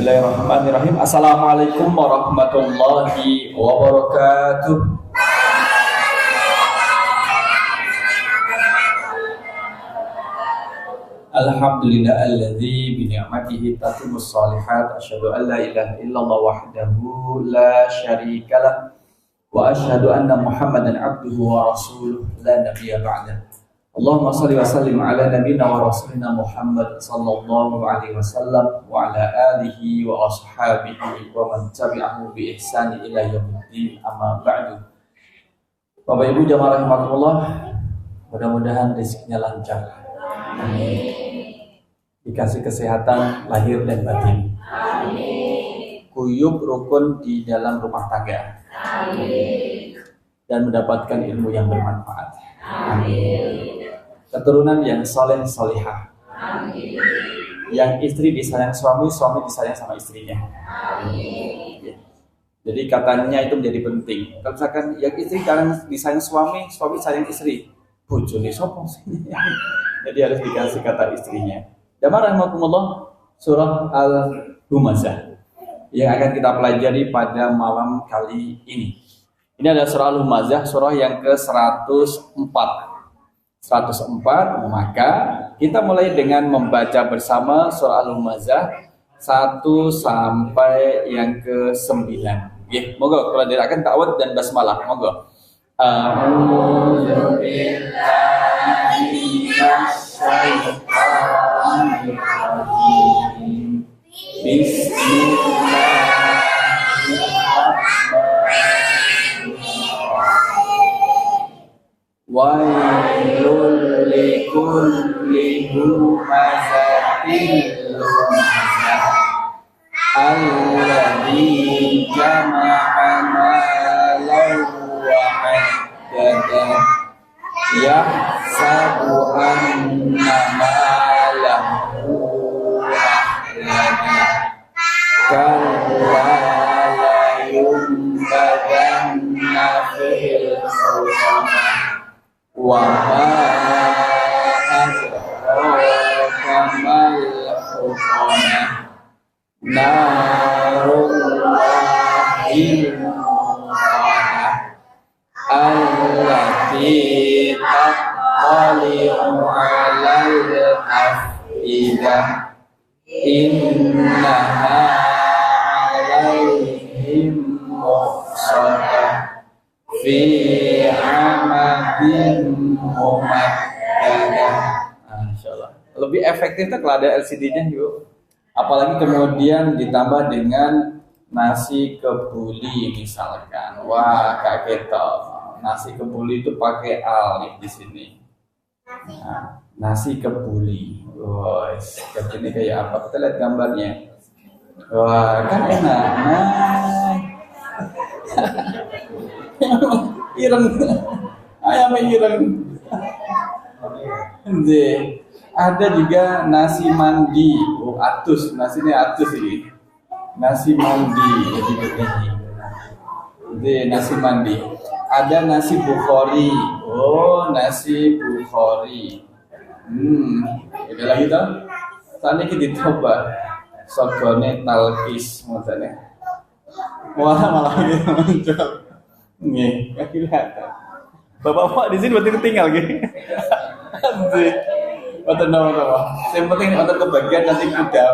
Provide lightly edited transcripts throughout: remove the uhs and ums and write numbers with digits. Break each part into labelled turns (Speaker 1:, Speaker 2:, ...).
Speaker 1: Bismillahirrahmanirrahim. Assalamualaikum warahmatullahi wabarakatuh. Alhamdulillah alladzi bi ni'matihi tatimmus shalihat. Asyhadu an la ilaha illallah wahdahu la syarikalah wa asyhadu anna Muhammadan abduhu wa rasuluh la nabiyya ba'dah. Allahumma salli wa sallim ala nabiyyina wa rasulina Muhammad sallallahu alaihi wasallam wa ala alihi wa ashabihi wa man tabi'ahu bi ihsani ila yaumiddin, amma ba'du. Bapak Ibu jamaah rahimakumullah, mudah-mudahan rezekinya lancar. Amin. Dikasih kesehatan lahir dan batin. Amin. Kuyup rukun di dalam rumah tangga. Amin. Dan mendapatkan ilmu yang bermanfaat. Amin. Keturunan yang soleh solihah. Amin. Yang istri disayang suami, suami disayang sama istrinya. Amin. Jadi katanya itu menjadi penting. Kalau misalkan yang istri kalian disayang suami, suami sayang istri, bojone sapa sih? Jadi harus dikasih kata istrinya. Jamaah rahimakumullah, surah Al-Humazah yang akan kita pelajari pada malam kali ini. Ini adalah surah Al-Humazah, surah yang ke-104. 104, maka kita mulai dengan membaca bersama surah Al-Humazah 1 sampai yang ke-9. Nggih, moga kalau akan ta'awudz dan basmalah, moga. A'udzu billahi minasy syaithanir rajim. Wailul likulli humazatin lumazah alladzi jama'a malan wa 'addadah yahsabu anna malahu akhladah kalla la yunbadanna fil hutamah wa ma adraka mal hutamah narullahil muqadah allati tattali'u 'alal afidah innaha 'alaihim muqsadah fi amadin mumaddadah. Insyaallah lebih efektif kalau ada LCD-nya yuk. Apalagi kemudian ditambah dengan nasi kebuli misalkan. Wah, kaget toh. Nasi kebuli itu pakai alif di sini. Nah, nasi kebuli. Wah, ini kayak apa? Kita lihat gambarnya. Wah, kan enak. Nah. Ireng. Ayam ireng. Ada juga nasi mandi. Oh, atus. Nasinya atus ini. Nasi mandi. Jadi nasi mandi. Ada nasi bukhari. Oh, nasi bukhari. Ada lagi toh? Tadi kita coba. Sogone talkis maksudnya. Wah, malah gitu muncul. Nih, enggak kelihatan. Bapak-bapak di sini berarti tinggal gitu. Anjir. Otot nama. Yang penting otot kebagian nanti kuda,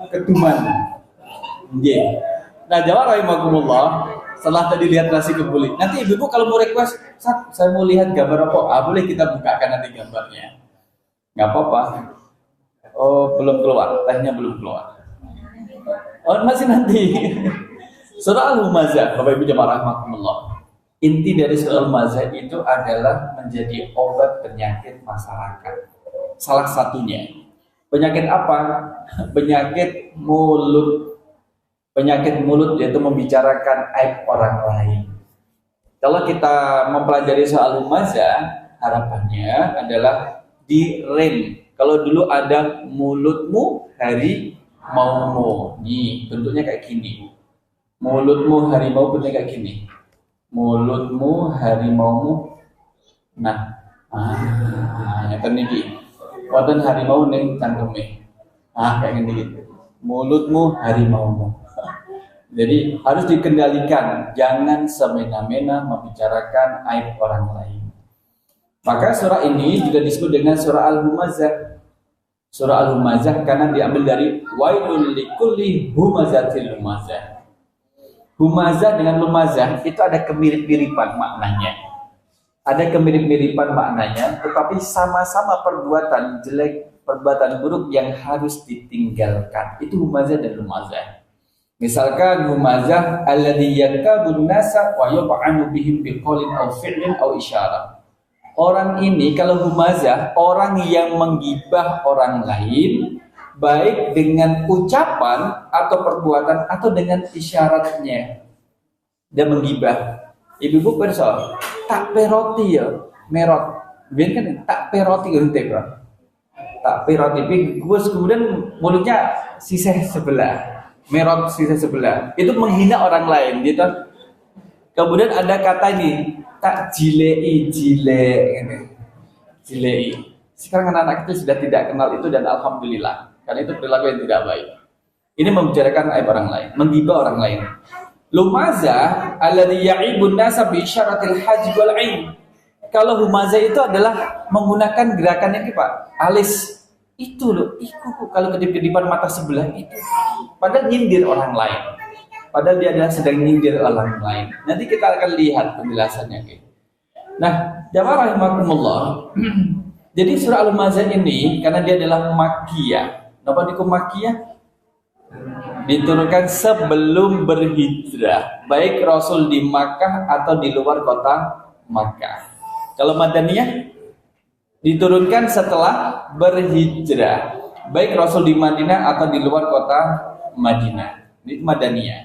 Speaker 1: keduman. Nggih. Nah, jawab rahimakumullah, setelah tadi lihat nasi kebuli. Nanti ibu-ibu kalau mau request, saya mau lihat gambar apa? Boleh kita bukakan nanti gambarnya. Enggak apa-apa. Oh, belum keluar. Tehnya belum keluar. Oh, masih nanti. Surah Al-Humazah, Bapak Ibu jamaah rahimakumullah. Inti dari surah Al-Humazah itu adalah menjadi obat penyakit masyarakat. Salah satunya penyakit apa? Penyakit mulut. Penyakit mulut yaitu membicarakan aib orang lain. Kalau kita mempelajari surah Al-Humazah, harapannya adalah direm. Kalau dulu ada mulutmu harimaumu, nih bentuknya kayak gini. Mulutmu harimau bentuknya kayak gini. Mulutmu harimaumu. Nah, yang tadi wonten harimau ning cangkeme. Kayak gini gitu. mulutmu harimaumu. Jadi harus dikendalikan, jangan semena-mena membicarakan aib orang lain. Maka surah ini juga disebut dengan surah Al-Humazah. Surah Al-Humazah karena diambil dari wailul likulli humazatil lumazah. Humazah dengan lumazah itu ada kemirip-miripan maknanya. Ada kemirip-miripan maknanya, tetapi sama-sama perbuatan jelek, perbuatan buruk yang harus ditinggalkan. Itu humazah dan lumazah. Misalkan humazah alladzi yakabun nasa wa yub'anu bihim biqaulin aw fi'lin aw isyarah. Orang ini kalau humazah, orang yang menggibah orang lain baik dengan ucapan atau perbuatan atau dengan isyaratnya. Dia menggibah. Ibu-ibu perso, tak peroti ya, merot. Biar kan tak peroti gitu bro. Tak peroti, kemudian mulutnya sisih sebelah. Merot sisi sebelah itu menghina orang lain gitu. Kemudian ada kata ini tak jilei jilei. Sekarang anak-anak itu sudah tidak kenal itu dan alhamdulillah karena itu perilaku yang tidak baik. Ini membicarakan aib orang lain, menggibah orang lain. Lumazah alladzi ya'ibun nasa bi isyaratil hajj wal 'ain. Kalau humazah itu adalah menggunakan gerakan yang Pak, alis. Itu loh, kalau kedip-kedipan mata sebelah itu. Padahal nyindir orang lain. Padahal dia adalah sedang nyindir orang lain. Nanti kita akan lihat penjelasannya. Nah, jamaah rahimakumullah. Jadi surah Al-Humazah ini karena dia adalah Makkiyah. Napa niku Makkiyah? Diturunkan sebelum berhijrah, baik Rasul di Makkah atau di luar kota Makkah. Kalau Madaniyah diturunkan setelah berhijrah, baik Rasul di Madinah atau di luar kota Madinah. Ini Madaniyah.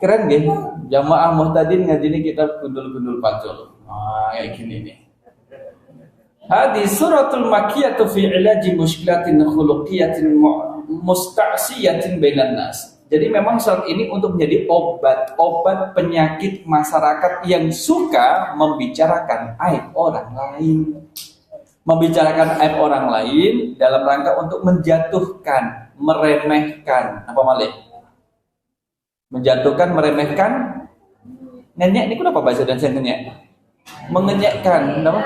Speaker 1: Keren gak? Jamaah muhtadin ngajini kitab gundul-gundul pacul. Kayak gini nih. Hadis suratul makkiyatu fi ilaji mushkilatin khuluqiyatin musta'siyatin bainan nas. Jadi memang surat ini untuk menjadi obat penyakit masyarakat yang suka membicarakan aib orang lain. Membicarakan aib orang lain dalam rangka untuk menjatuhkan, meremehkan. Apa Malik? Menjatuhkan, meremehkan. Ngenyek ini kenapa bahasa dan saya ngenyek? Mengenyekkan, kenapa?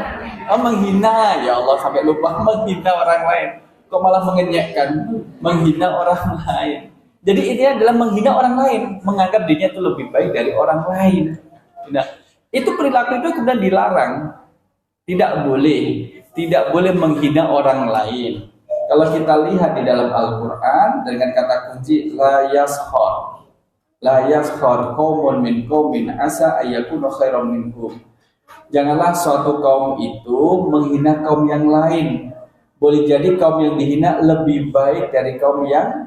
Speaker 1: Oh, menghina, ya Allah sampai lupa menghina orang lain. Kok malah mengenyekkan, menghina orang lain. Jadi ini adalah menghina orang lain, menganggap dirinya itu lebih baik dari orang lain. Nah, itu perilaku itu kemudian dilarang. Tidak boleh menghina orang lain. Kalau kita lihat di dalam Al-Qur'an dengan kata kunci la yaskhar qaumun min qaumin asa ayyakunu khairam minhum. Janganlah suatu kaum itu menghina kaum yang lain. Boleh jadi kaum yang dihina lebih baik dari kaum yang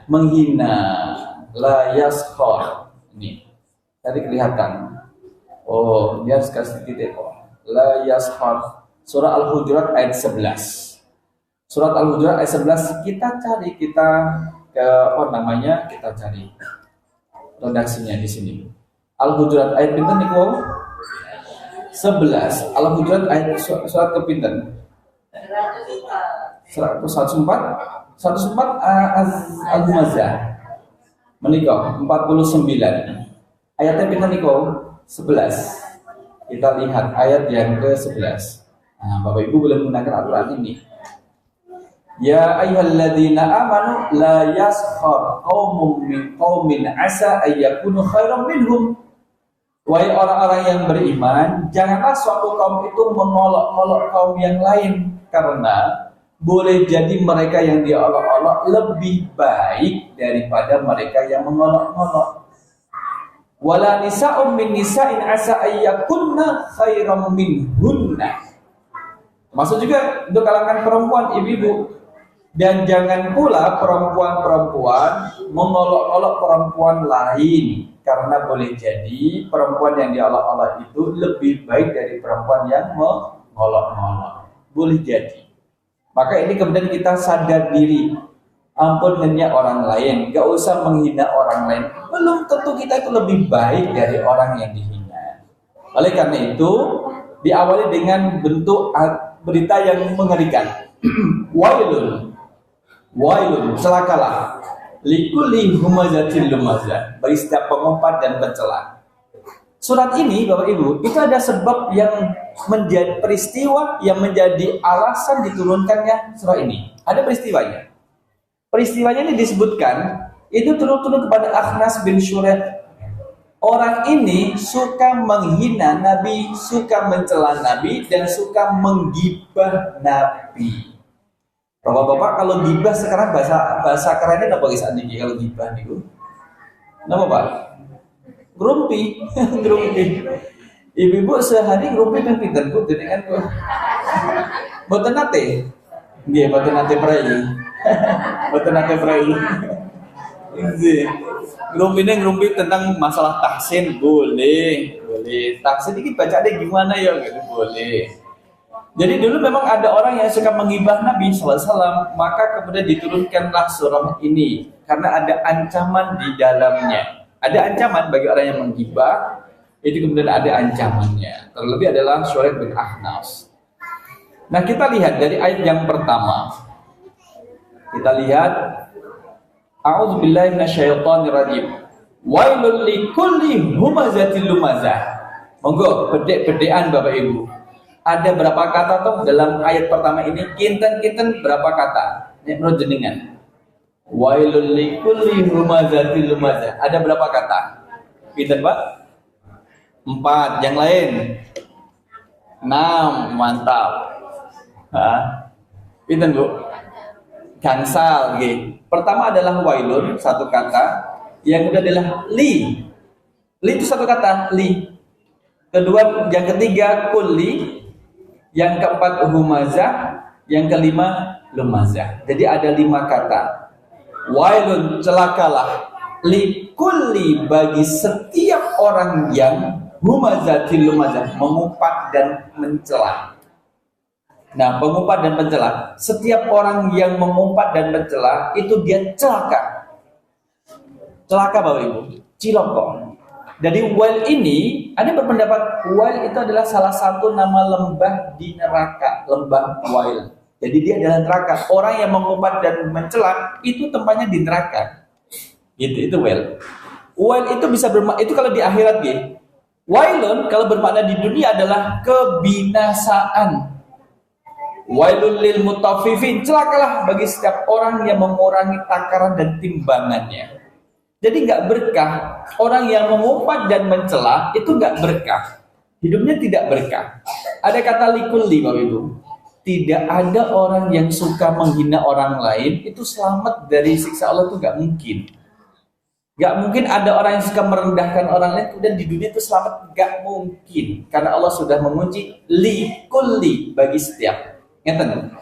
Speaker 1: menghina. La yaskhar. Ini tadi kelihatan. Oh, dia kasih titik kok. La yaskhar. Surah Al-Hujurat ayat 11. Surat Al-Hujurat ayat 11 kita cari kita cari redaksinya di sini. Al-Hujurat ayat pinten niku 11. Al-Hujurat ayat surat ke pinten? 104 Al-Humazah menikah 49 ayatnya pinten niku 11. Kita lihat ayat yang ke-11. Nah, Bapak Ibu boleh menggunakan aturan ini. Ya ayyuhalladzina amanu la yaskhar qaumun min qaumin asa ayyakunu khairam minhum. Wahai orang-orang yang beriman, janganlah suatu kaum itu mengolok-olok kaum yang lain, karena boleh jadi mereka yang diolok-olok lebih baik daripada mereka yang mengolok-olok. Wala nisa'um min nisa'in asa ayyakunna khairam minhunna. Maksud juga untuk kalangan perempuan, ibu-ibu. Dan jangan pula perempuan-perempuan mengolok-olok perempuan lain, karena boleh jadi perempuan yang diolok-olok itu lebih baik dari perempuan yang mengolok-olok. Boleh jadi. Maka ini kemudian kita sadar diri. Ampun hanya orang lain, gak usah menghina orang lain. Belum tentu kita itu lebih baik dari orang yang dihina. Oleh karena itu diawali dengan bentuk berita yang mengerikan. Wailun. Wailun, celakalah. Likulli humazatil lumazah, bagi setiap pengumpat dan pencela. Surat ini Bapak Ibu, itu ada sebab yang menjadi peristiwa yang menjadi alasan diturunkannya surah ini. Ada peristiwanya. Peristiwanya ini disebutkan itu turun kepada Akhnas bin Syureh. Orang ini suka menghina Nabi, suka mencela Nabi, dan suka menggibah Nabi. Bapak-bapak, kalau gibah sekarang bahasa kerennya apa guys Andi kalau gibah niku? Napa Pak? Grumpi, grumpi. Ibu-ibu sehari grumpi kan pinten Bu jenengan Bu. Mboten nate. Nggih, mboten nate prai. Mboten nate prai. Nggih. Grumpi tentang masalah tahsin boleh. Tahsin ini bacaannya gimana ya gitu boleh. Jadi dulu memang ada orang yang suka menggibah Nabi SAW, maka kemudian diturunkanlah surah ini karena ada ancaman di dalamnya. Ada ancaman bagi orang yang menggibah, itu kemudian ada ancamannya. Terlebih adalah Syuraih bin Akhnas. Nah kita lihat dari ayat yang pertama. Kita lihat, A'udzubillahi minasyaitonirrajim. Wailul likulli humazatil lumazah. Monggo bedek-bedekan Bapak Ibu. Ada berapa kata toh dalam ayat pertama ini? Kinten berapa kata? Nek menurut jenengan. Wailul likulli humazatil lumazah. Ada berapa kata? Kinten Pak? 4. Yang lain? 6. Mantap. Kinten Bu? Gangsal. Okay. Pertama adalah wailun, satu kata. Yang kedua adalah li. Li itu satu kata, li. Kedua, yang ketiga kulli. Yang keempat humazah, yang kelima lumazah. Jadi ada 5 kata. Wailun, celakalah, likulli, bagi setiap orang yang humazatil lumazah, mengumpat dan mencela. Nah, pengumpat dan pencela, setiap orang yang mengumpat dan mencela itu dia celaka. Celaka Bapak Ibu, ciloko. Jadi Wail ini, ada berpendapat Wail itu adalah salah satu nama lembah di neraka, lembah Wail. Jadi dia adalah neraka. Orang yang mengumpat dan mencela itu tempatnya di neraka. Gitu, itu Wail. Wail itu bisa bermakna, itu kalau di akhirat gitu. Wailun kalau bermakna di dunia adalah kebinasaan. Wailul lil mutaffifin, celakalah bagi setiap orang yang mengurangi takaran dan timbangannya. Jadi nggak berkah. Orang yang mengumpat dan mencela itu nggak berkah. Hidupnya tidak berkah. Ada kata likulli Bapak Ibu. Tidak ada orang yang suka menghina orang lain itu selamat dari siksa Allah itu nggak mungkin. Nggak mungkin ada orang yang suka merendahkan orang lain kemudian di dunia itu selamat, nggak mungkin. Karena Allah sudah mengunci likulli bagi setiap. Ngeten.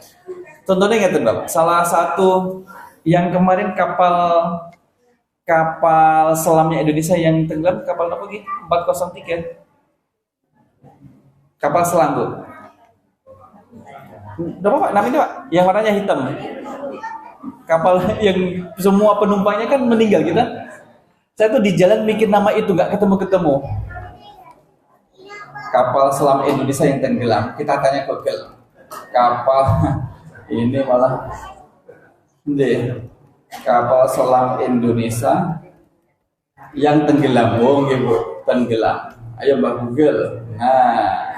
Speaker 1: Contohnya ngeten Bapak. Salah satu yang kemarin kapal selamnya Indonesia yang tenggelam, kapal apa gitu? 403. Kapal selam Bu. Udah Pak, namanya Pak, yang warnanya hitam. Kapal yang semua penumpangnya kan meninggal kita. Saya tuh di jalan mikir nama itu nggak ketemu. Kapal selam Indonesia yang tenggelam. Kita tanya Google. Kapal ini malah kapal selam Indonesia yang tenggelam, gitu, tenggelam. Ayo Mbak Google. Nah,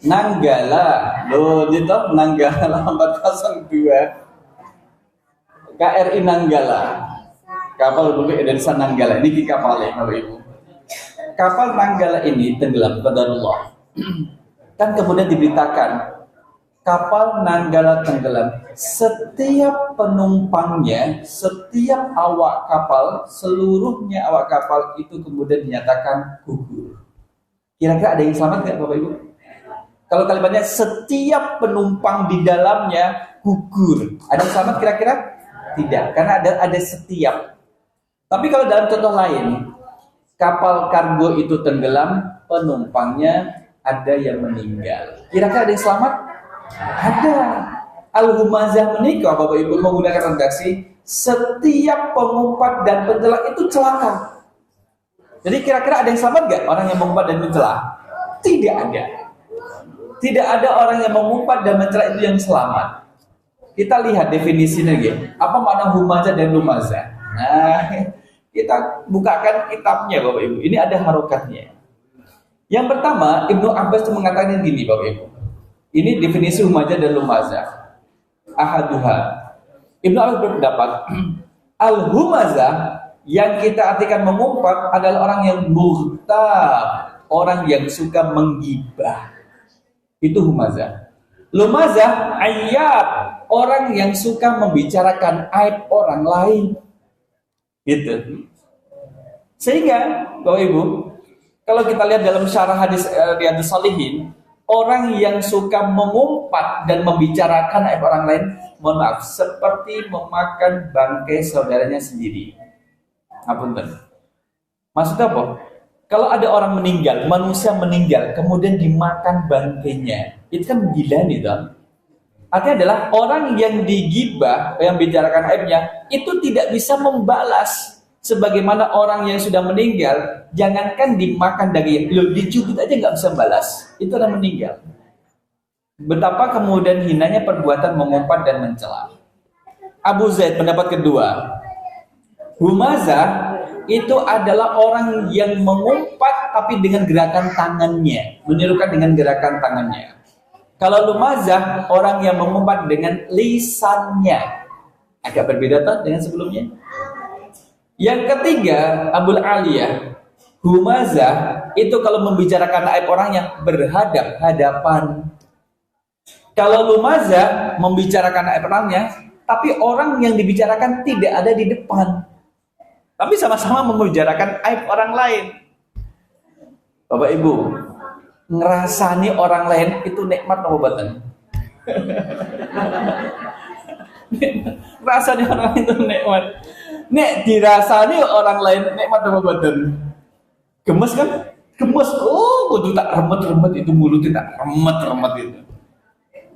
Speaker 1: Nanggala, loh itu Nanggala 402, KRI Nanggala, kapal Republik Indonesia Nanggala. Ini kapalnya Bapak Ibu. Kapal Nanggala ini tenggelam, qadarullah. Kan kemudian diberitakan kapal Nanggala tenggelam. Setiap penumpangnya, setiap awak kapal, seluruhnya awak kapal itu kemudian dinyatakan gugur. Kira-kira ada yang selamat nggak Bapak Ibu? Kalau kalimatnya setiap penumpang di dalamnya gugur, ada yang selamat kira-kira? Tidak, karena ada setiap. Tapi kalau dalam contoh lain, kapal kargo itu tenggelam, penumpangnya ada yang meninggal. Kira-kira ada yang selamat? Ada. Al-humazah menikah Bapak Ibu menggunakan redaksi setiap pengumpat dan pencela itu celaka. Jadi kira-kira ada yang selamat gak orang yang mengumpat dan mencela? Tidak ada. Tidak ada orang yang mengumpat dan mencela itu yang selamat. Kita lihat definisinya gitu. Apa makna humazah dan lumazah? Nah, kita bukakan kitabnya Bapak Ibu. Ini ada harokatnya. Yang pertama, Ibnu Abbas mengatakan gini Bapak Ibu. Ini definisi humazah dan lumazah. Ahaduha. Ibnu Abbas berpendapat, al-humazah yang kita artikan mengumpat adalah orang yang muhtab, orang yang suka menggibah. Itu humazah. Lumazah ayyab, orang yang suka membicarakan aib orang lain. Gitu. Sehingga Bapak Ibu, kalau kita lihat dalam syarah hadis Riyadhus Shalihin, orang yang suka mengumpat dan membicarakan aib orang lain, mohon maaf, seperti memakan bangkai saudaranya sendiri. Ngapunten. Maksudnya apa? Kalau ada orang meninggal, manusia meninggal, kemudian dimakan bangkainya, itu kan gila nih, Don. Artinya adalah orang yang digibah, yang bicarakan aibnya, itu tidak bisa membalas. Sebagaimana orang yang sudah meninggal, jangankan dimakan daging, loh, dicubit aja nggak bisa membalas. Itu orang meninggal. Betapa kemudian hinanya perbuatan mengumpat dan mencela. Abu Zaid pendapat kedua, humazah itu adalah orang yang mengumpat tapi dengan gerakan tangannya, menirukan dengan gerakan tangannya. Kalau lumazah, orang yang mengumpat dengan lisannya. Agak berbeda tak dengan sebelumnya? Yang ketiga, Abul Aliyah, humazah itu kalau membicarakan aib orang yang berhadap-hadapan. Kalau lumazah membicarakan aib orangnya, tapi orang yang dibicarakan tidak ada di depan. Tapi sama-sama membicarakan aib orang lain. Bapak Ibu, ngerasani orang lain itu nikmat apa boten? Rasanya orang lain itu nikmat. Nek dirasani orang lain nikmat apa boten? Gemes kan? Gemes. Oh, kudu tak remet-remet itu mulut tak remet-remet itu.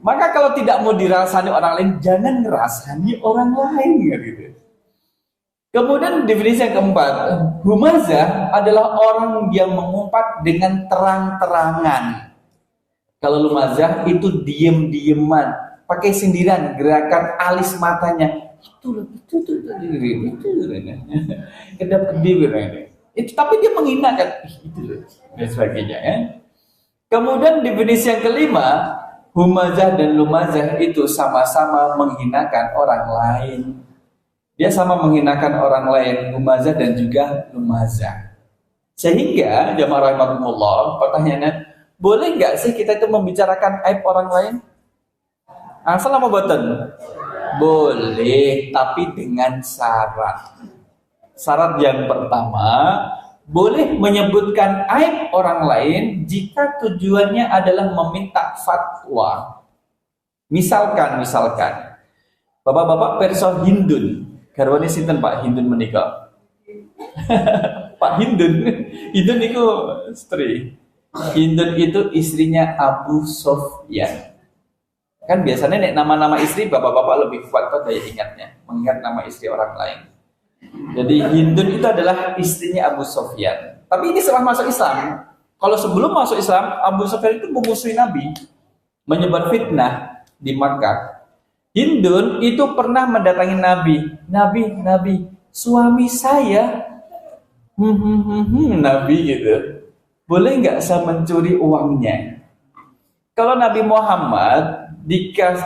Speaker 1: Maka kalau tidak mau dirasani orang lain, jangan ngerasani orang lain gitu. Kemudian definisi yang keempat, humazah adalah orang yang mengumpat dengan terang-terangan. Kalau lumazah itu diem-dieman, pakai sindiran, gerakan alis matanya. Itu kedap-kedip itu, tapi dia menghina kan, itu dan sebagainya. Ya. Kemudian definisi yang kelima, humazah dan lumazah itu sama-sama menghinakan orang lain. Dia sama menghinakan orang lain, humazah dan juga lumazah. Sehingga jamaah rahimakumullah, pertanyaannya, boleh nggak sih kita itu membicarakan aib orang lain? Asal apa boten? Boleh, tapi dengan syarat. Syarat yang pertama, boleh menyebutkan aib orang lain jika tujuannya adalah meminta fatwa. Misalkan, bapak-bapak perso Hindun. Garwane sinten Pak Hindun menikah? Pak Hindun itu istri. Hindun itu istrinya Abu Sofyan. Kan biasanya nek nama-nama istri bapak-bapak lebih kuat tuh daya ingatnya, mengingat nama istri orang lain. Jadi Hindun itu adalah istrinya Abu Sofyan. Tapi ini setelah masuk Islam. Kalau sebelum masuk Islam, Abu Sofyan itu memusuhi Nabi, menyebar fitnah di Makkah. Hindun itu pernah mendatangi Nabi, suami saya, Nabi gitu, boleh nggak saya mencuri uangnya? Kalau Nabi Muhammad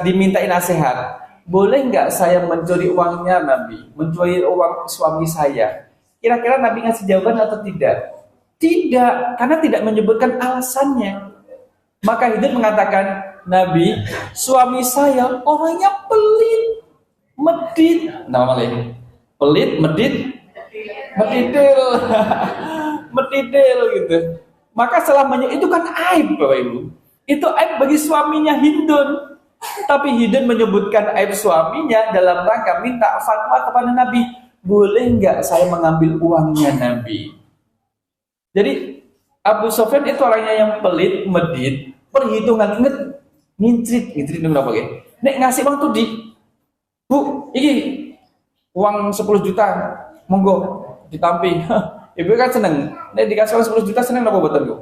Speaker 1: dimintain nasihat, boleh nggak saya mencuri uangnya Nabi, mencuri uang suami saya? Kira-kira Nabi ngasih jawaban atau tidak? Tidak, karena tidak menyebutkan alasannya. Maka Hindun mengatakan, Nabi, suami saya orangnya pelit, medit, namanya pelit, medidil, medidil gitu. Maka selamanya itu kan aib, Bapak Ibu. Itu aib bagi suaminya Hindun. Tapi Hindun menyebutkan aib suaminya dalam rangka minta fatwa kepada Nabi. Boleh nggak saya mengambil uangnya Nabi? Jadi Abu Sofyan itu orangnya yang pelit, medit, perhitungan ngintrit berapa ya? Nek ngasih uang tuh Bu, iki uang 10 juta, monggo ditampi. Ibu kan seneng. Nek dikasih uang 10 juta seneng apa buatan Bu?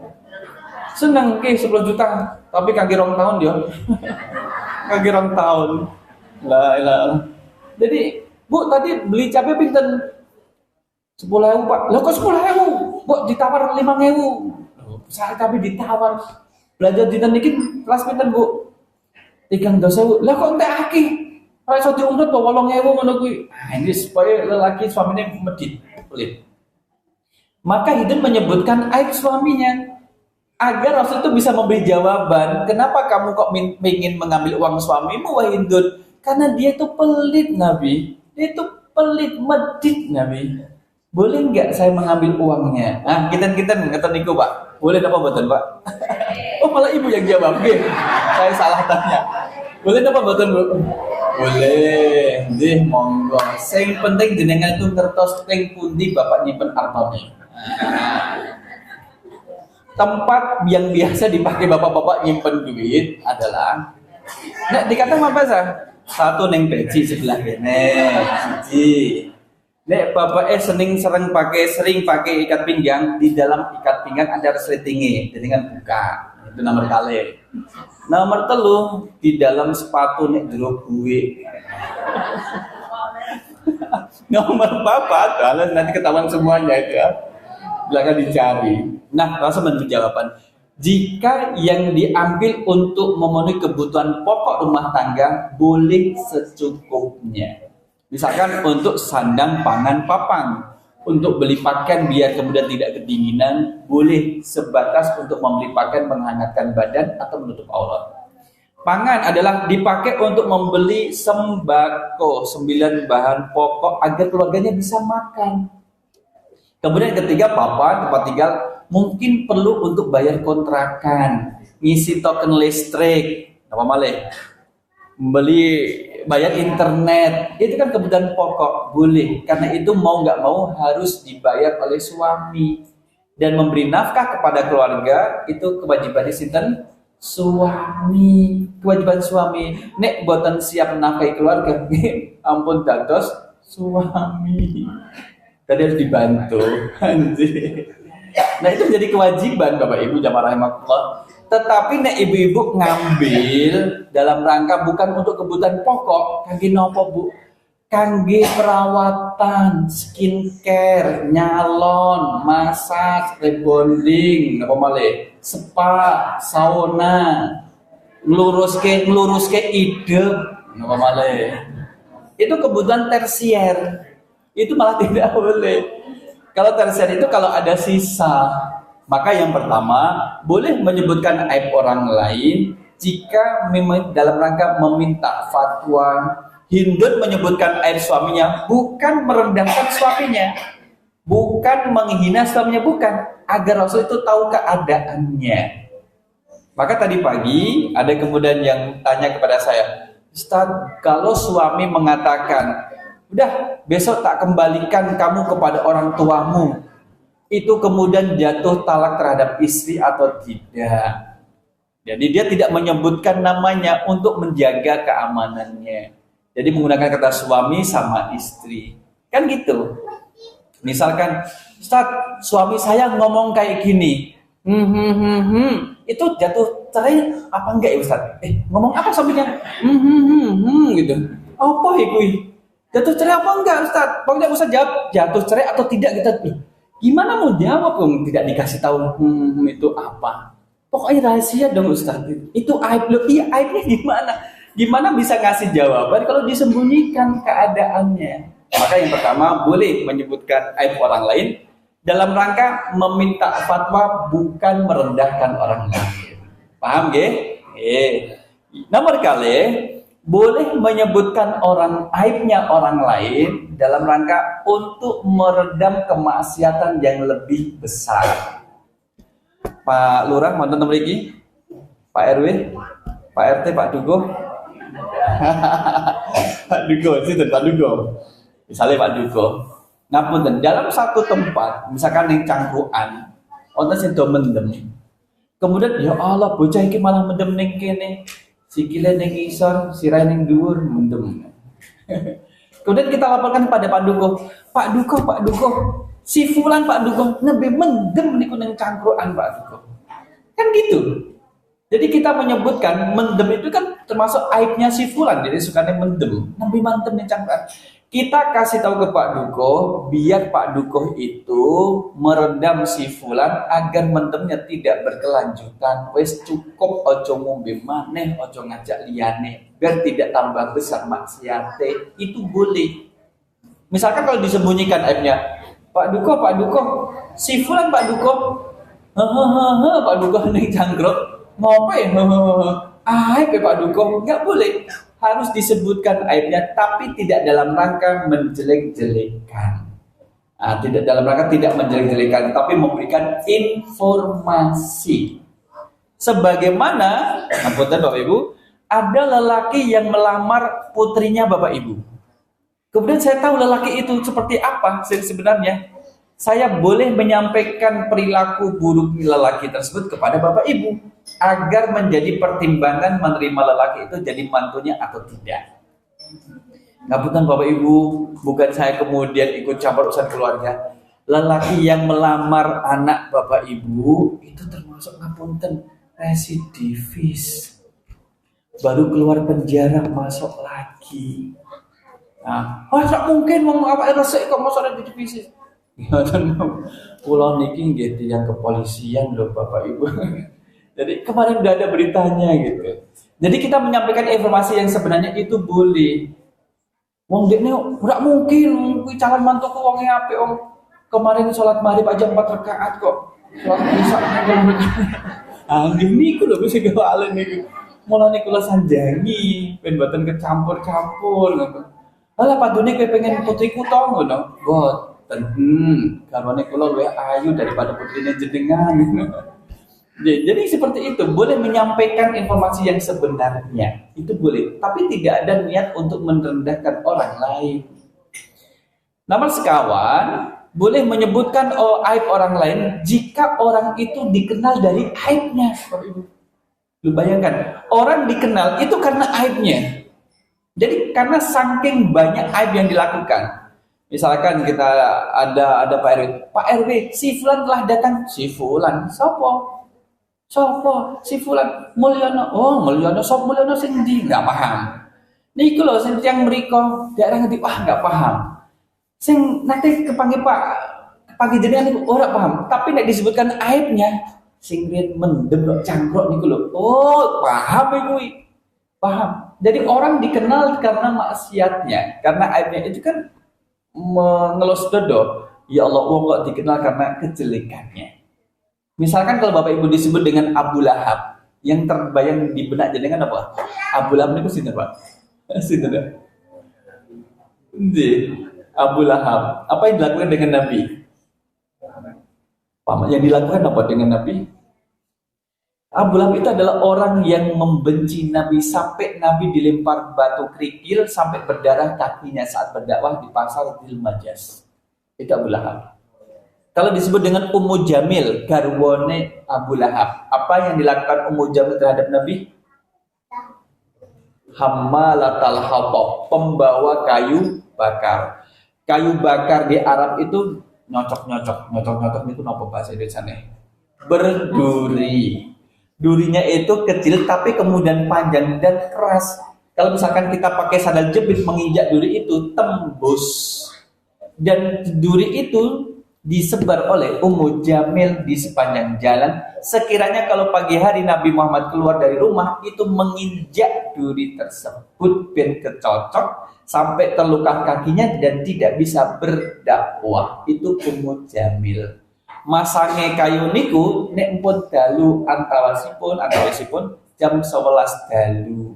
Speaker 1: Seneng ke 10 juta, tapi kaki rong tahun dia. Kaki rong tahun. La ilaha. Jadi, Bu tadi beli cabai pinten? 10.000 Pak. Lah kok 10.000? Bu ditawar 5.000. Saya cabai ditawar. Belanja dinten niki kelas pinten Bu? 3.000. Lah kok entek akeh? Ora iso diurut to 8.000 ngono kuwi. Ah, ini supaya lelaki suaminya medit. Pelit. Maka Hindun menyebutkan aib suaminya agar Rasul itu bisa memberi jawaban, kenapa kamu kok ingin mengambil uang suamimu wahai Hindun? Karena dia itu pelit Nabi. Dia itu pelit, medit Nabi. Boleh nggak saya mengambil uangnya? Ah, kita ngeten niku Pak. Boleh apa mboten Pak? Oh malah ibu yang jawab. Nggih. Saya salah tanya. Boleh apa mboten Bu? Boleh. Nggih, monggo. Sing penting jenengan itu ngertos teng pundi Bapak nyimpen hartane. Tempat yang biasa dipakai bapak-bapak nyimpen duit adalah dikatakan apa sah? Satu neng peci sebelah kene, siji. Nek bapak sering pakai ikat pinggang, di dalam ikat pinggang ada resletingnya, jadi kan buka. Itu nomor kali. Nomor telu di dalam sepatu nek jero gue. Nomor papat, nanti ketahuan semuanya ya. Belakang dicari. Nah, Rasul memberi jawaban. Jika yang diambil untuk memenuhi kebutuhan pokok rumah tangga, boleh secukupnya. Misalkan untuk sandang, pangan, papan. Untuk beli pakaian biar kemudian tidak kedinginan, boleh sebatas untuk membeli pakaian menghangatkan badan atau menutup aurat. Pangan adalah dipakai untuk membeli sembako, 9 bahan pokok agar keluarganya bisa makan. Kemudian ketiga, papan, tempat tinggal, mungkin perlu untuk bayar kontrakan, ngisi token listrik, apa malih, bayar internet, itu kan kebutuhan pokok, boleh. Karena itu mau nggak mau harus dibayar oleh suami. Dan memberi nafkah kepada keluarga, itu kewajiban sinten? Suami. Kewajiban suami. Nek boten siap nafkahi keluarga, ampun dados suami. Tadi harus dibantu. Nah itu jadi kewajiban Bapak Ibu jamaah rahimakumullah. Tetapi nek ibu-ibu ngambil dalam rangka bukan untuk kebutuhan pokok, kangge nopo Bu? Kangge perawatan, skincare, nyalon, massage, rebonding, apa malih? Spa, sauna, ngeluruske ide, apa malih? Itu kebutuhan tersier. Itu malah tidak boleh. Kalau tersier itu kalau ada sisa, maka yang pertama boleh menyebutkan aib orang lain jika memang dalam rangka meminta fatwa. Hindun menyebutkan aib suaminya bukan merendahkan suaminya, bukan menghina suaminya, bukan, agar Rasul itu tahu keadaannya. Maka tadi pagi ada kemudian yang tanya kepada saya, Ustaz, kalau suami mengatakan, udah besok tak kembalikan kamu kepada orang tuamu, itu kemudian jatuh talak terhadap istri atau tidak? Jadi dia tidak menyebutkan namanya untuk menjaga keamanannya. Jadi menggunakan kata suami sama istri. Kan gitu. Misalkan, Ustaz, suami saya ngomong kayak gini. Itu jatuh cerai apa enggak ya Ustaz? Ngomong apa suaminya? Gitu. Apa itu? Jatuh cerai apa enggak Ustaz? Pokoknya Ustaz jawab jatuh cerai atau tidak kita. Gimana mau jawab dong tidak dikasih tahu itu apa? Pokoknya rahasia dong Ustaz. Itu aib loh. Iya, aibnya gimana? Gimana bisa ngasih jawaban kalau disembunyikan keadaannya? Maka yang pertama boleh menyebutkan aib orang lain dalam rangka meminta fatwa, bukan merendahkan orang lain. Paham nggih? Nomor kali boleh menyebutkan aibnya orang lain dalam rangka untuk meredam kemaksiatan yang lebih besar. Pak Lurah, mantan mriki? Pak RW, Pak RT, Pak Dugo. Pak Dugo, sinten Pak Dugo? Misalnya Pak Dugo. Ngapunten, dalam satu tempat, misalkan ning cangkruan, wonten sing do mendem. Kemudian ya Allah, bocah iki malah mendem ning kene. Sikile ning isor, sirahe ning dhuwur, mendem. Kemudian kita laporkan pada Pak Dugo. Pak Dugo, si fulan Pak Dugo nembe mendem niku ning cangkruan Pak Dugo. Kan gitu. Jadi kita menyebutkan mendem itu kan termasuk aibnya si fulan, jadi sukanya mendem, nabi mantem nih cangkat. Kita kasih tahu ke Pak Duko, biar Pak Duko itu meredam si fulan agar mendemnya tidak berkelanjutan. Wes cukup ojo ngombe maneh, ojo ngajak liyane, biar tidak tambah besar maksiate. Itu boleh. Misalkan kalau disembunyikan aibnya, Pak Duko, si fulan Pak Duko, Pak Duko ning cangkruk. Ngopo aib Pak Duko, nggak boleh. Harus disebutkan aibnya, tapi tidak dalam rangka menjelek-jelekan. Tidak dalam rangka tidak menjelek-jelekan, tapi memberikan informasi. Sebagaimana, ngapunten Bapak Ibu, ada lelaki yang melamar putrinya Bapak Ibu. Kemudian saya tahu lelaki itu seperti apa sebenarnya. Saya boleh menyampaikan perilaku buruk lelaki tersebut kepada Bapak Ibu agar menjadi pertimbangan menerima lelaki itu jadi mantunya atau tidak. Ngapunten Bapak Ibu, bukan saya kemudian ikut campur urusan keluarga. Lelaki yang melamar anak Bapak Ibu itu termasuk ngapunten residivis. Baru keluar penjara masuk lagi. Tak mungkin mau apa resik kok masuk residivis. Pulau niki gitu yang kepolisian loh Bapak Ibu. Jadi kemarin udah ada beritanya gitu. Jadi kita menyampaikan informasi yang sebenarnya itu boleh. Wong dekne ora mungkin kuwi calon mantuku wong apik wong. Kemarin sholat maghrib aja 4 rakaat kok. Sholat isya nggih niku lho wis kewalen niku. Mulane kula sanjangi ben mboten kecampur-campur ngono. Lah padune kowe pengen putriku to ngono. Karwane kula luwih ayu daripada putrine jenengan. Jadi seperti itu, boleh menyampaikan informasi yang sebenarnya. Itu boleh, tapi tidak ada niat untuk merendahkan orang lain. Namun sekawan boleh menyebutkan aib orang lain jika orang itu dikenal dari aibnya. Lu bayangkan, orang dikenal itu karena aibnya. Jadi karena saking banyak aib yang dilakukan. Misalkan kita ada Pak RW, si Fulan telah datang. Si Fulan, sopo, si Fulan, Mulyono. Oh, Mulyono, sop Mulyono sing ndi? Nggak paham. Niku lho sing tiyang mriko, daerah ngendi? Wah, nggak paham. Sing nanti kepanggil jenengan niku ora paham. Tapi nek disebutkan aibnya, sing riyen mendem kok cangkruk niku lho. Oh, paham kuwi. Paham. Jadi orang dikenal karena maksiatnya, karena aibnya itu kan mengelus dodo. Ya Allah, kok dikenal karena kejelekannya. Misalkan kalau Bapak Ibu disebut dengan Abu Lahab, yang terbayang di benak jenengan apa? Abu Lahab itu sinten, Pak? Sinten. Abu Lahab. Apa yang dilakukan dengan Nabi? Yang dilakukan apa dengan Nabi? Abu Lahab itu adalah orang yang membenci Nabi sampai Nabi dilempar batu kerikil sampai berdarah kakinya saat berdakwah di pasar Dhul Majas. Itu Abu Lahab. Kalau disebut dengan Ummu Jamil, garwane Abu Lahab, apa yang dilakukan Ummu Jamil terhadap Nabi? Hammalatal hatab, pembawa kayu bakar. Kayu bakar di Arab itu nyocok itu apa bahasa Indonesia? Berduri. Durinya itu kecil tapi kemudian panjang dan keras. Kalau misalkan kita pakai sandal jepit menginjak duri itu tembus. Dan duri itu disebar oleh Ummu Jamil di sepanjang jalan. Sekiranya kalau pagi hari Nabi Muhammad keluar dari rumah itu menginjak duri tersebut ben kecocok sampai terluka kakinya dan tidak bisa berdakwah. Itu Ummu Jamil. Masange kayu niku nek empun dalu antawisipun jam 11 dalu.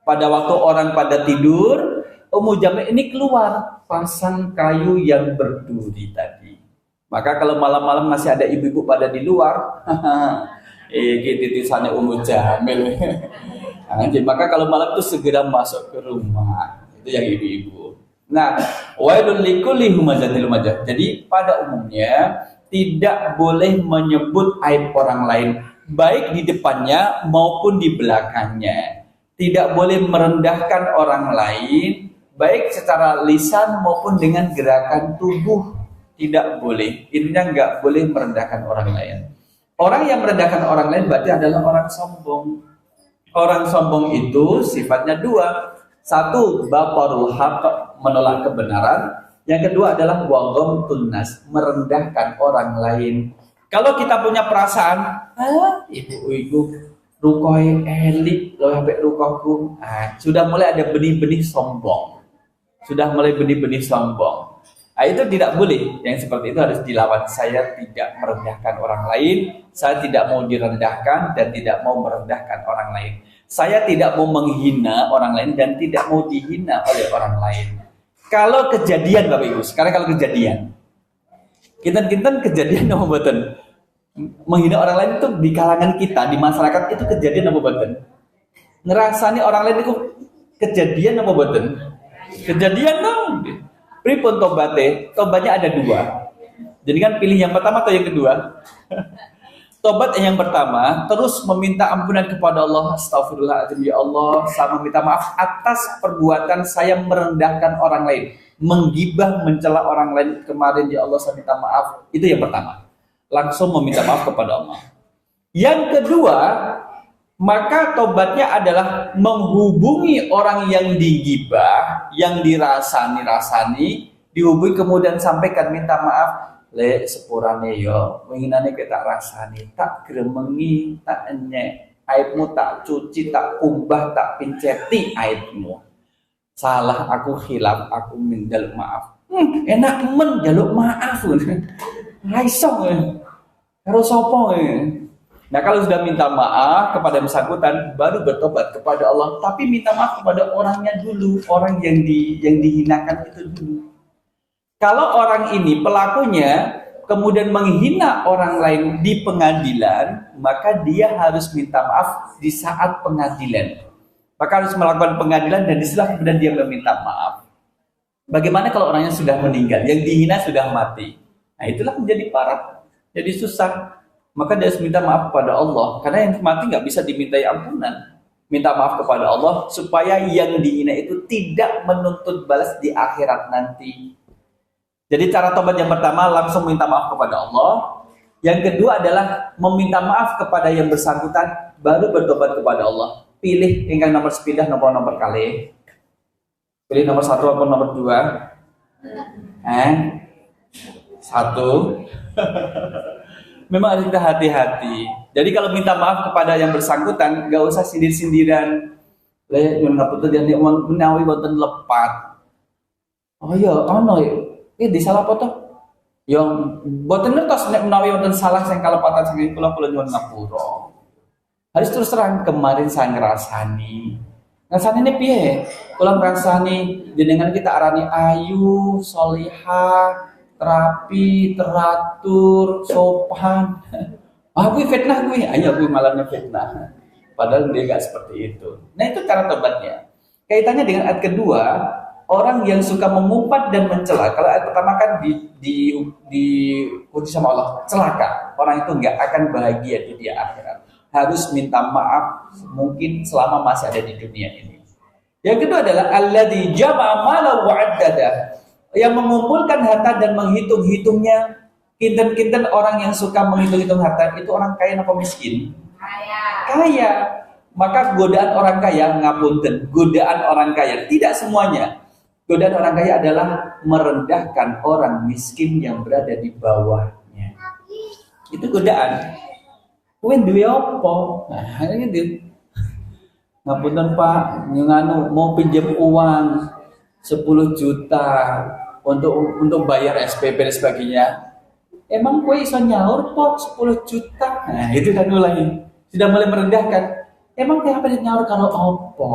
Speaker 1: Pada waktu orang pada tidur, Ummu Jamil ini keluar pasang kayu yang berduri tadi. Maka kalau malam-malam masih ada ibu-ibu pada di luar, titisannya Ummu Jamil. Maka kalau malam itu segera masuk ke rumah. Itu yang ibu-ibu. Nah, wailul likulli humazatil lumazah. Jadi pada umumnya tidak boleh menyebut aib orang lain, baik di depannya maupun di belakangnya. Tidak boleh merendahkan orang lain, baik secara lisan maupun dengan gerakan tubuh. Tidak boleh. Intinya nggak boleh merendahkan orang lain. Orang yang merendahkan orang lain berarti adalah orang sombong. Orang sombong itu sifatnya dua. Satu, batarul haq, menolak kebenaran. Yang kedua adalah waghamtun nas, merendahkan orang lain. Kalau kita punya perasaan, ibu rukoi elik, lo sampai rukohku, sudah mulai ada benih-benih sombong. Sudah mulai benih-benih sombong. Itu tidak boleh. Yang seperti itu harus dilawan. Saya tidak merendahkan orang lain, saya tidak mau direndahkan dan tidak mau merendahkan orang lain. Saya tidak mau menghina orang lain dan tidak mau dihina oleh orang lain. Kalau kejadian Bapak Ibu, sekarang kalau kejadian, kita kejadian apa mboten? Menghina orang lain itu di kalangan kita, di masyarakat itu kejadian apa mboten? Ngerasani orang lain itu kejadian apa mboten? Kejadian dong. Pripun tobatnya ada dua. Jadi kan pilih yang pertama atau yang kedua? Tobat yang pertama, terus meminta ampunan kepada Allah. Astagfirullahaladzim, ya Allah, saya meminta maaf atas perbuatan saya merendahkan orang lain, menggibah, mencela orang lain kemarin, ya Allah, saya minta maaf. Itu yang pertama. Langsung meminta maaf kepada Allah. Yang kedua, maka tobatnya adalah menghubungi orang yang digibah, yang dirasani, dihubungi kemudian sampaikan minta maaf. Le sepurane yo, winginane kita rasani, tak gremengi, tak enyek, aibmu tak cuci, tak kumbah, tak pinceti aibmu. Salah aku khilaf, aku menjaluk maaf. Enak men jaluk maaf. Raisong karo sapa. Nah, kalau sudah minta maaf kepada yang bersangkutan, baru bertobat kepada Allah. Tapi minta maaf kepada orangnya dulu, orang yang dihinakan itu dulu. Kalau orang ini pelakunya kemudian menghina orang lain di pengadilan, maka dia harus minta maaf di saat pengadilan. Maka harus melakukan pengadilan dan disitulah kemudian dia meminta maaf. Bagaimana kalau orangnya sudah meninggal, yang dihina sudah mati? Nah, itulah menjadi parah, jadi susah. Maka dia harus minta maaf kepada Allah, karena yang mati nggak bisa dimintai ampunan. Minta maaf kepada Allah supaya yang dihina itu tidak menuntut balas di akhirat nanti. Jadi cara tobat yang pertama langsung minta maaf kepada Allah. Yang kedua adalah meminta maaf kepada yang bersangkutan, baru bertobat kepada Allah. Pilih ingkang nomor sepindah nomor kali. Pilih nomor 1 atau nomor 2? 1. Memang harus kita hati-hati. Jadi kalau minta maaf kepada yang bersangkutan, gak usah sindir-sindiran. Lah nyuwun ngapunten yen menawi wonten lepat. Oh iya, ono ya. Disalah apa toh? Yang boten ngertos nek menawi wonten salah sing kalepatan saking kula nyuwun ngapura. Harus terus terang, kemarin saya ngrasani. Ngrasani ini piye? Kula ngrasani jenengan kita arani ayu, solihah, terapi, teratur, sopan. Kuwi fitnah kuwi. Ayo kuwi malamnya fitnah. Padahal dia enggak seperti itu. Nah, itu cara tobatnya. Kaitannya dengan ayat kedua, orang yang suka mengumpat dan mencela. Kalau ayat pertama kan dipuji sama Allah, celaka. Orang itu enggak akan bahagia di dia akhirat. Harus minta maaf mungkin selama masih ada di dunia ini. Yang kedua adalah alladzi jama'a malan wa 'addada. Yang mengumpulkan harta dan menghitung-hitungnya. Kinten-kinten orang yang suka menghitung-hitung harta itu orang kaya atau miskin? Kaya. Maka godaan orang kaya, ngapunten, godaan orang kaya tidak semuanya. Godaan orang kaya adalah merendahkan orang miskin yang berada di bawahnya. Itu godaan. Kuwi duwe apa? Nah, ini ngapunten Pak, nganu mau pinjam uang 10 juta untuk bayar SPP dan sebagainya. Emang kue iso nyaur kok 10 juta? Nah, itu kan sudah mulai merendahkan. Emang kayak apa nyaur kalau apa?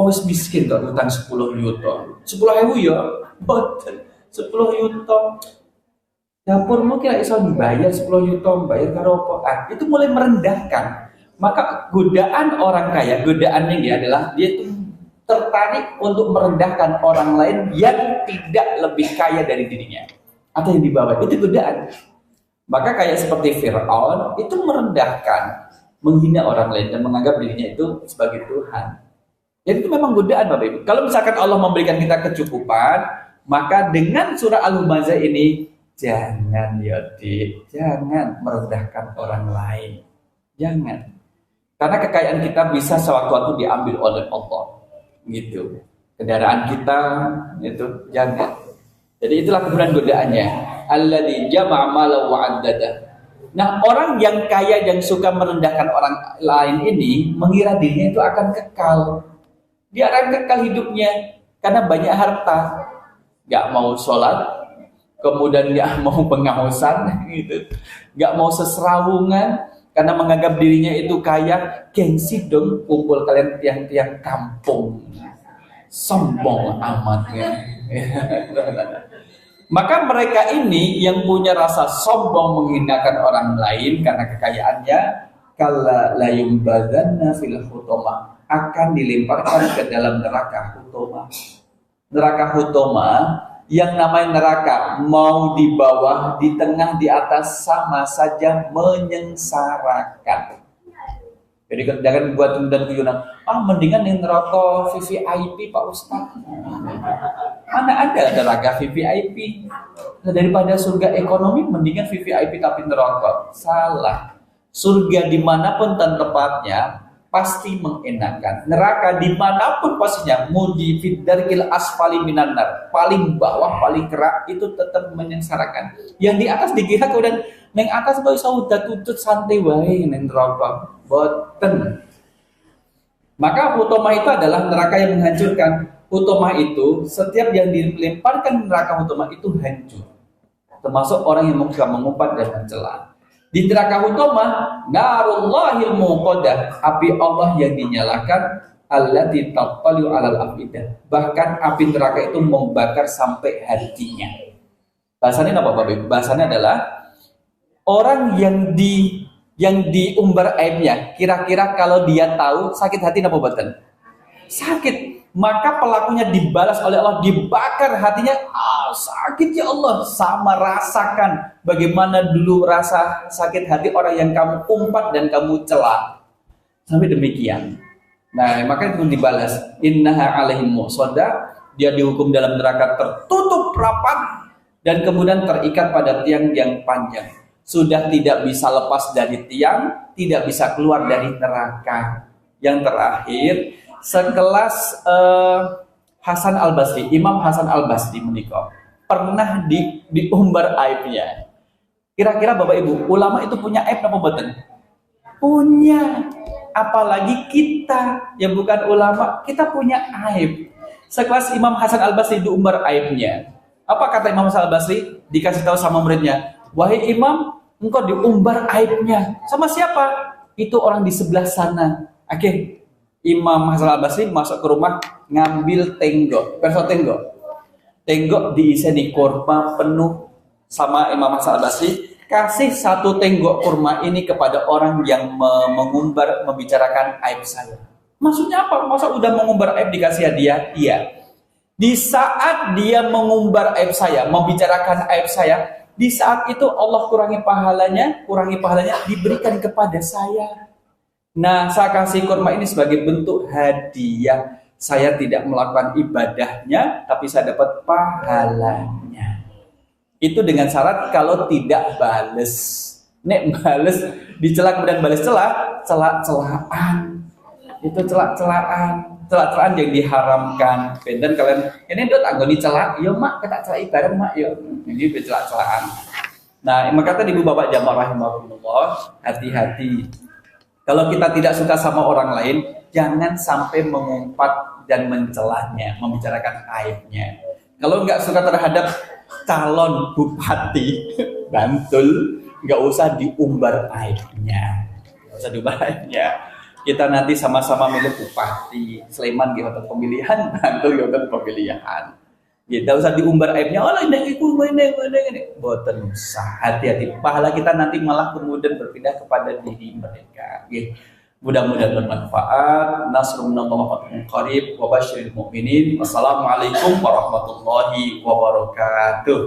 Speaker 1: Wis miskin kok utang 10 juta. 10.000 ya? Boten. 10 juta. Dapurmu kira iso dibayar 10 juta, bayar karo apa? Itu mulai merendahkan. Maka godaan orang kaya, godaannya dia adalah dia itu tertarik untuk merendahkan orang lain yang tidak lebih kaya dari dirinya atau yang di bawah. Itu godaan. Maka kayak seperti Fir'aun itu merendahkan, menghina orang lain dan menganggap dirinya itu sebagai Tuhan. Jadi itu memang godaan Bapak Ibu. Kalau misalkan Allah memberikan kita kecukupan, maka dengan surah Al-Humazah ini Jangan ya dik, jangan merendahkan orang lain. Jangan. Karena kekayaan kita bisa sewaktu-waktu diambil oleh Allah. Gitu. Kendaraan kita itu jangan. Jadi itulah kemudian godaannya. Alladzi jama'a malan wa 'addada. Nah, orang yang kaya dan suka merendahkan orang lain ini mengira dirinya itu akan kekal. Dia akan kekal hidupnya karena banyak harta. Gak mau sholat, kemudian gak mau pengausan, gitu. Gak mau seserawungan karena menganggap dirinya itu kaya. Gengsi dong kumpul kalian tiang-tiang kampung. Sombong amatnya. Maka mereka ini yang punya rasa sombong menghinakan orang lain karena kekayaannya, kalla la yumbadanna fil hutamah, akan dilemparkan ke dalam neraka hutamah. Neraka hutamah yang namanya neraka mau di bawah, di tengah, di atas sama saja menyengsarakan. Jadi jangan buat dan guyonan. Mendingan yang neraka VVIP Pak Ustaz. Mana ada neraka VVIP? Daripada surga ekonomi, mendingan VVIP tapi neraka. Salah. Surga dimanapun dan tempatnya pasti mengenakan. Neraka dimanapun pastinya, mudi fiddarkil asfali minanar, paling bawah, paling kerak, itu tetap menyengsarakan. Yang di atas dikira kemudian neng atas kau udah tutut santai wae neng neraka. Boten. Maka hutomah itu adalah neraka yang menghancurkan. Hutomah itu setiap yang dilemparkan neraka hutomah itu hancur. Termasuk orang yang mengumpat dan mencela. Di neraka hutomah, narullahil muqaddah, api Allah yang dinyalakan, allati tattali'u 'alal afidah. Bahkan api neraka itu membakar sampai hatinya. Bahasanya apa Bapak? Bahasanya adalah orang yang diumbar aibnya, kira-kira kalau dia tahu sakit hati apa boten? Sakit. Maka pelakunya dibalas oleh Allah, dibakar hatinya. Sakit ya Allah. Sama rasakan bagaimana dulu rasa sakit hati orang yang kamu umpat dan kamu cela. Sampai demikian. Nah, maka itu dibalas. Innaha alaihim muqsaddah. Dia dihukum dalam neraka tertutup rapat dan kemudian terikat pada tiang yang panjang. Sudah tidak bisa lepas dari tiang, tidak bisa keluar dari neraka. Yang terakhir, sekelas Hasan Al-Basri, Imam Hasan Al-Basri menikah, pernah diumbar aibnya. Kira-kira Bapak Ibu, ulama itu punya aib apa betul? Punya. Apalagi kita yang bukan ulama, kita punya aib. Sekelas Imam Hasan Al-Basri diumbar aibnya. Apa kata Imam Hasan Al-Basri? Dikasih tahu sama muridnya, wahai Imam, engkau diumbar aibnya. Sama siapa? Itu orang di sebelah sana. Oke. Imam Hasan Al-Basri masuk ke rumah, ngambil tenggok, perso tenggok. Tenggok diisi di kurma penuh sama Imam Hasan Al-Basri. Kasih satu tenggok kurma ini kepada orang yang mengumbar, membicarakan aib saya. Maksudnya apa? Masa udah mengumbar aib dikasih hadiah? Iya. Di saat dia mengumbar aib saya, membicarakan aib saya, di saat itu Allah kurangi pahalanya, diberikan kepada saya. Nah, saya kasih kurma ini sebagai bentuk hadiah. Saya tidak melakukan ibadahnya, tapi saya dapat pahalanya. Itu dengan syarat kalau tidak bales. Nek bales, dicela kemudian bales celak-celaan. Itu celak-celaan yang diharamkan. Dan kalian, ini dot anggoni celak, yo mak, kita celak bareng mak, yo. Ini celak-celaan. Nah, maka tadi Ibu Bapak jamaah rahimahullah, hati-hati. Kalau kita tidak suka sama orang lain, jangan sampai mengumpat dan mencelanya, membicarakan aibnya. Kalau nggak suka terhadap calon bupati Bantul, nggak usah diumbar aibnya. Nggak usah diumbar aibnya. Kita nanti sama-sama milih bupati. Sleman gitu pemilihan, Bantul gitu pemilihan. Kita usah diumbar aibnya. Oh, ini boten usah. Hati-hati. Pahala kita nanti malah kemudian berpindah kepada diri mereka. Mudah-mudahan bermanfaat. Nasrun minallahi wa fathun qarib wa basyiril mu'minin. Wassalamualaikum warahmatullahi wabarakatuh.